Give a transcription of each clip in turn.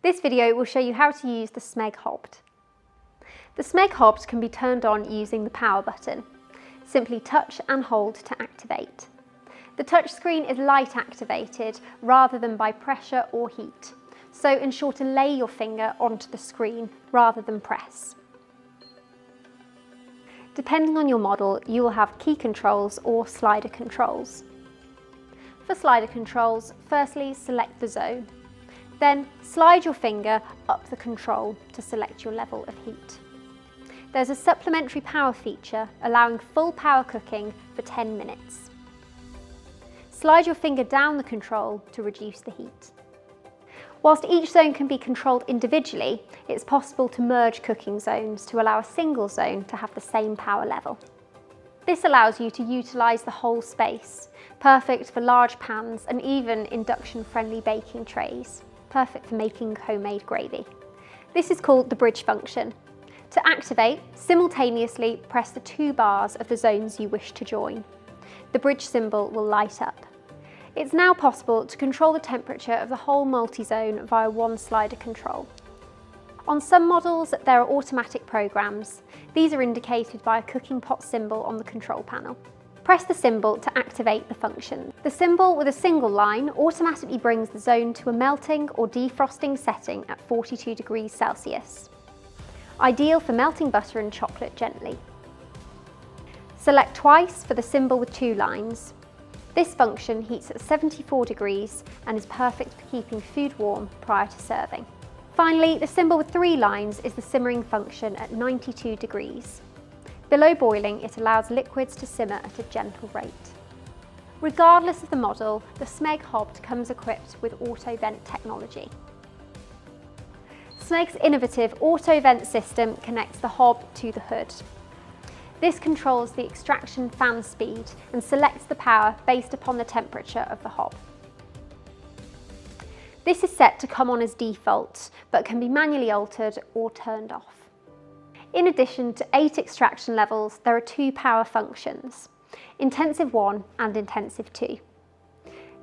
This video will show you how to use the Smeg Hobs. The Smeg Hobs can be turned on using the power button. Simply touch and hold to activate. The touchscreen is light activated rather than by pressure or heat, so ensure to lay your finger onto the screen rather than press. Depending on your model, you will have key controls or slider controls. For slider controls, firstly select the zone. Then slide your finger up the control to select your level of heat. There's a supplementary power feature allowing full power cooking for 10 minutes. Slide your finger down the control to reduce the heat. Whilst each zone can be controlled individually, it's possible to merge cooking zones to allow a single zone to have the same power level. This allows you to utilise the whole space, perfect for large pans and even induction-friendly baking trays, perfect for making homemade gravy. This is called the bridge function. To activate, simultaneously press the 2 bars of the zones you wish to join. The bridge symbol will light up. It's now possible to control the temperature of the whole multi-zone via one slider control. On some models, there are automatic programs. These are indicated by a cooking pot symbol on the control panel. Press the symbol to activate the function. The symbol with a single line automatically brings the zone to a melting or defrosting setting at 42 degrees Celsius. Ideal for melting butter and chocolate gently. Select twice for the symbol with 2 lines. This function heats at 74 degrees and is perfect for keeping food warm prior to serving. Finally, the symbol with 3 lines is the simmering function at 92 degrees. Below boiling, it allows liquids to simmer at a gentle rate. Regardless of the model, the Smeg Hobs comes equipped with auto vent technology. Smeg's innovative auto vent system connects the hob to the hood. This controls the extraction fan speed and selects the power based upon the temperature of the hob. This is set to come on as default, but can be manually altered or turned off. In addition to 8 extraction levels, there are 2 power functions, Intensive 1 and Intensive 2.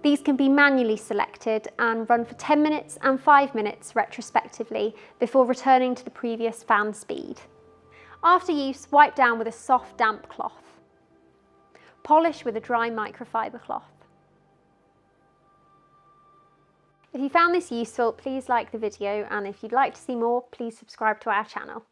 These can be manually selected and run for 10 minutes and 5 minutes retrospectively before returning to the previous fan speed. After use, wipe down with a soft, damp cloth. Polish with a dry microfiber cloth. If you found this useful, please like the video, and if you'd like to see more, please subscribe to our channel.